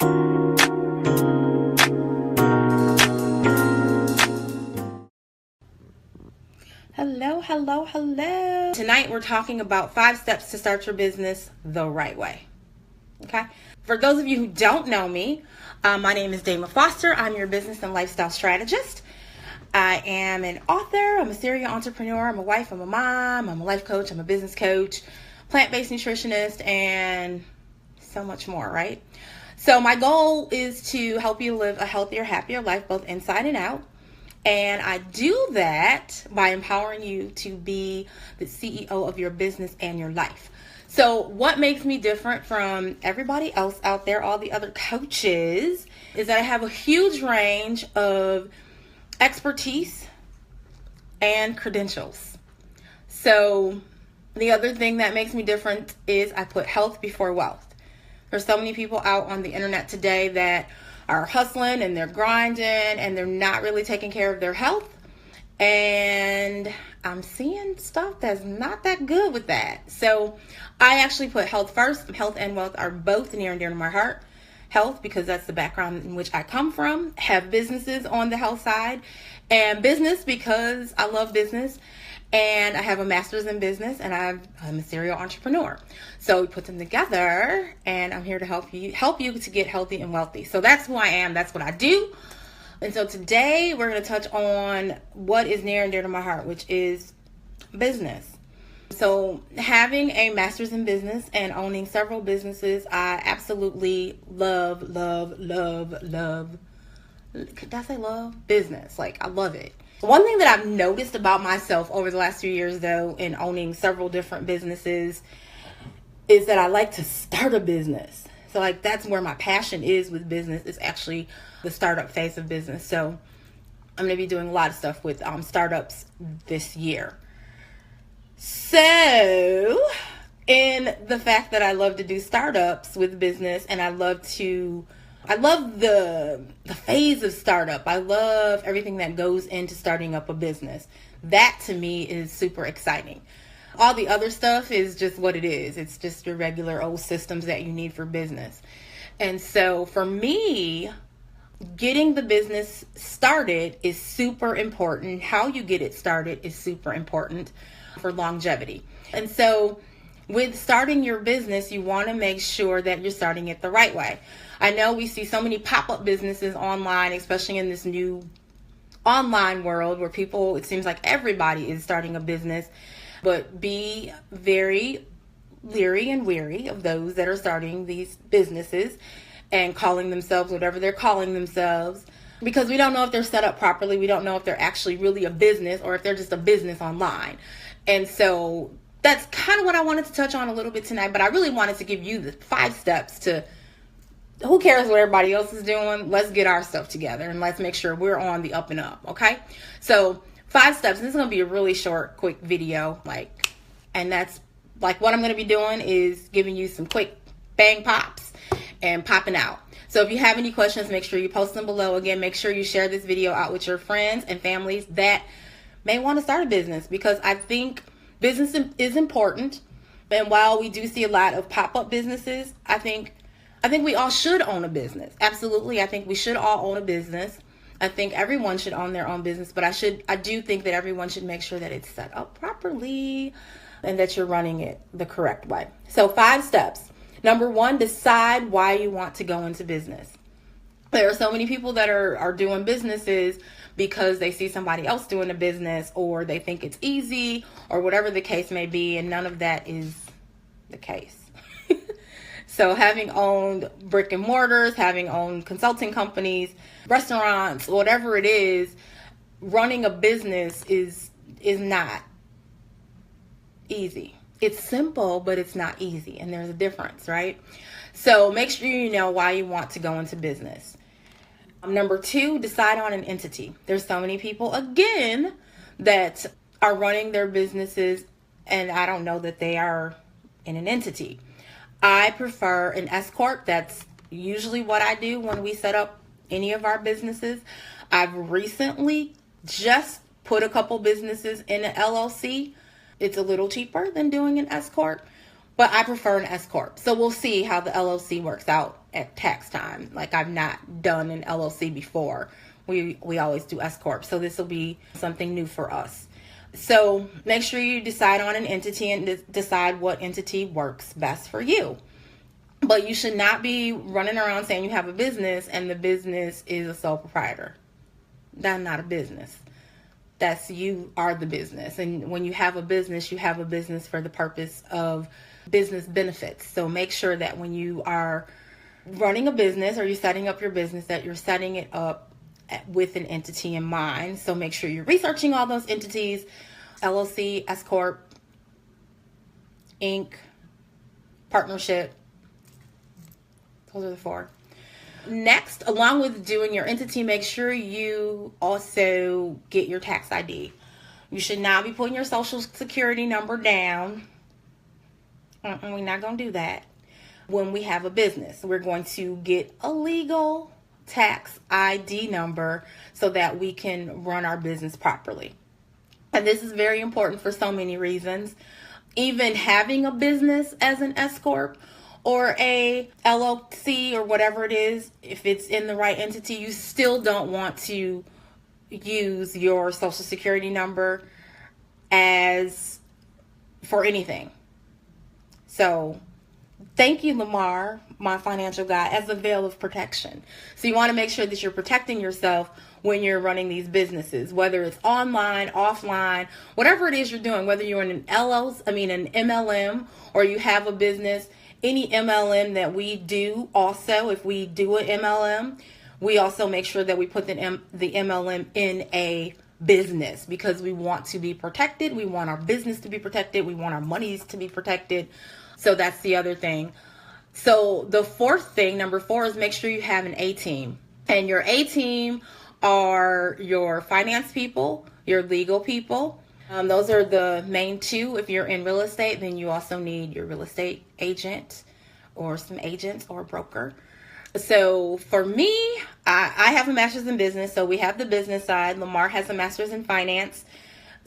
Hello, hello, hello. Tonight we're talking about 5 steps to start your business the right way. Okay? For those of you who don't know me, my name is Dama. I'm your business and lifestyle strategist. I am an author, I'm a serial entrepreneur, I'm a wife, I'm a mom, I'm a life coach, I'm a business coach, plant-based nutritionist, and so much more, right? So my goal is to help you live a healthier, happier life, both inside and out. And I do that by empowering you to be the CEO of your business and your life. So what makes me different from everybody else out there, all the other coaches, is that I have a huge range of expertise and credentials. So the other thing that makes me different is I put health before wealth. There's so many people out on the internet today that are hustling and they're grinding and they're not really taking care of their health. And I'm seeing stuff that's not that good with that. So I actually put health first. Health and wealth are both near and dear to my heart. Health, because that's the background in which I come from. Have businesses on the health side. And business, because I love business. And I have a master's in business, and I'm a serial entrepreneur. So we put them together, and I'm here to help you to get healthy and wealthy. So that's who I am. That's what I do. And so today we're going to touch on what is near and dear to my heart, which is business. So having a master's in business and owning several businesses, I absolutely love. Did I say love? Business. Like, I love it. One thing that I've noticed about myself over the last few years, though, in owning several different businesses, is that I like to start a business. So, like, that's where my passion is with business, is actually the startup phase of business. So I'm going to be doing a lot of stuff with startups this year. So, in the fact that I love to do startups with business, and I love the phase of startup. I love everything that goes into starting up a business. That to me is super exciting. All the other stuff is just what it is. It's just your regular old systems that you need for business. And so for me, getting the business started is super important. How you get it started is super important for longevity. And so with starting your business, you want to make sure that you're starting it the right way. I know we see so many pop-up businesses online, especially in this new online world where it seems like everybody is starting a business, but be very leery and weary of those that are starting these businesses and calling themselves whatever they're calling themselves, because we don't know if they're set up properly. We don't know if they're actually really a business or if they're just a business online. And so that's kind of what I wanted to touch on a little bit tonight, but I really wanted to give you the 5 steps to, who cares what everybody else is doing? Let's get our stuff together and let's make sure we're on the up and up, okay? So 5 steps. This is going to be a really short, quick video, and that's like what I'm going to be doing is giving you some quick bang pops and popping out. So if you have any questions, make sure you post them below. Again, make sure you share this video out with your friends and families that may want to start a business, because I think business is important. And while we do see a lot of pop-up businesses, I think we all should own a business. Absolutely. I think we should all own a business. I think everyone should own their own business, but I do think that everyone should make sure that it's set up properly and that you're running it the correct way. So 5 steps. Number 1, decide why you want to go into business. There are so many people that are doing businesses because they see somebody else doing a business, or they think it's easy, or whatever the case may be, and none of that is the case. So having owned brick and mortars, having owned consulting companies, restaurants, whatever it is, running a business is not easy. It's simple, but it's not easy, and there's a difference, right? So make sure you know why you want to go into business. Number 2, decide on an entity. There's so many people, again, that are running their businesses, and I don't know that they are in an entity. I prefer an S Corp. That's usually what I do when we set up any of our businesses. I've recently just put a couple businesses in an LLC. It's a little cheaper than doing an S Corp, but I prefer an S Corp. So we'll see how the LLC works out at tax time. Like, I've not done an LLC before. We always do S Corp. So this will be something new for us. So make sure you decide on an entity and decide what entity works best for you. But you should not be running around saying you have a business and the business is a sole proprietor. That's not a business. That's, you are the business. And when you have a business for the purpose of business benefits. So make sure that when you are running a business or you're setting up your business, that you're setting it up with an entity in mind. So make sure you're researching all those entities: LLC, S Corp, Inc., partnership. Those are the 4. Next, along with doing your entity, make sure you also get your tax ID. You should not be putting your social security number down. We're not going to do that. When we have a business, we're going to get a legal tax ID number so that we can run our business properly. And this is very important for so many reasons. Even having a business as an S Corp or a LLC or whatever it is, if it's in the right entity, you still don't want to use your social security number as for anything. So thank you, Lamar, my financial guy, as a veil of protection. So you want to make sure that you're protecting yourself when you're running these businesses, whether it's online, offline, whatever it is you're doing, whether you're in an MLM, or you have a business. Any MLM that we do, also, if we do an MLM, we also make sure that we put the MLM in a business, because we want to be protected. We want our business to be protected. We want our monies to be protected. So that's the other thing. So the 4th thing, number 4, is make sure you have an A team. And your A team are your finance people, your legal people. Those are the main 2. If you're in real estate, then you also need your real estate agent or some agents or a broker. So for me, I have a master's in business. So we have the business side. Lamar has a master's in finance.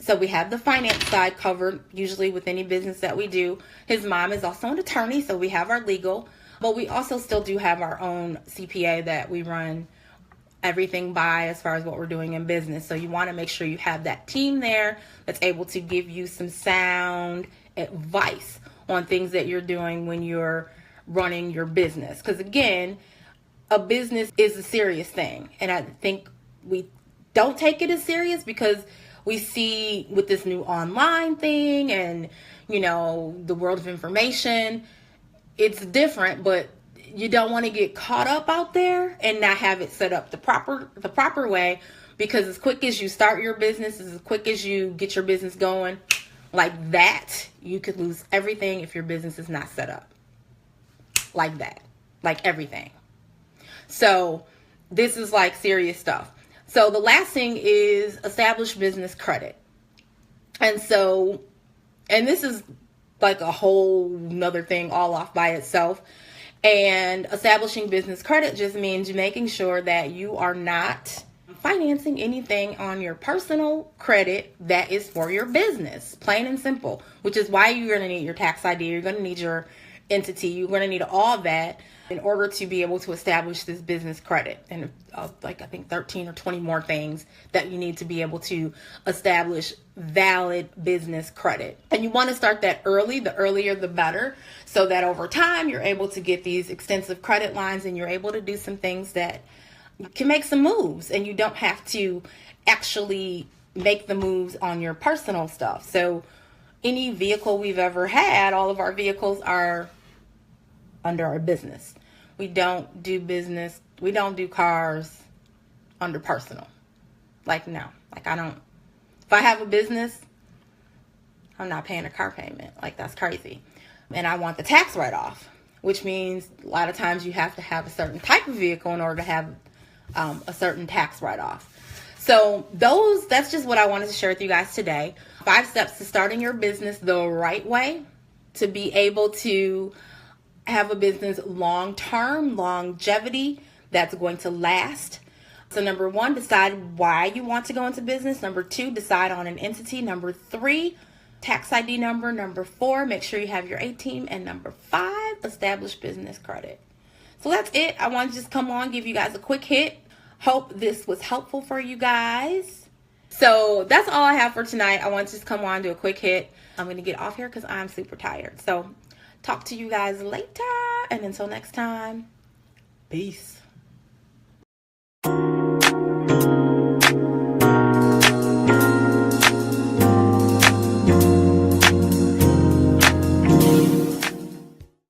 So we have the finance side covered, usually with any business that we do. His mom is also an attorney, so we have our legal. But we also still do have our own CPA that we run everything by as far as what we're doing in business. So you want to make sure you have that team there that's able to give you some sound advice on things that you're doing when you're running your business. Because again, a business is a serious thing. And I think we don't take it as serious because we see with this new online thing and, the world of information, it's different, but you don't want to get caught up out there and not have it set up the proper way, because as quick as you start your business, as quick as you get your business going like that, you could lose everything if your business is not set up like that, like everything. So this is like serious stuff. So the last thing is establish business credit. And this is like a whole nother thing all off by itself. And establishing business credit just means making sure that you are not financing anything on your personal credit that is for your business, plain and simple, which is why you're going to need your tax ID. You're going to need your entity. You're going to need all that in order to be able to establish this business credit. And I think 13 or 20 more things that you need to be able to establish valid business credit. And you want to start that early. The earlier the better, so that over time you're able to get these extensive credit lines and you're able to do some things that can make some moves, and you don't have to actually make the moves on your personal stuff. So any vehicle we've ever had, all of our vehicles are under our business. We don't do cars under personal. No. If I have a business, I'm not paying a car payment. That's crazy. And I want the tax write-off, which means a lot of times you have to have a certain type of vehicle in order to have a certain tax write-off. So that's just what I wanted to share with you guys today. 5 steps to starting your business the right way to be able to have a business long-term, longevity that's going to last. So number 1, decide why you want to go into business. Number 2, decide on an entity. Number 3, tax ID number. Number 4, make sure you have your A team. And number 5, establish business credit. So that's it. I want to just come on, give you guys a quick hit. Hope this was helpful for you guys. So that's all I have for tonight. I want to just come on, do a quick hit. I'm going to get off here because I'm super tired. So talk to you guys later. And until next time, peace.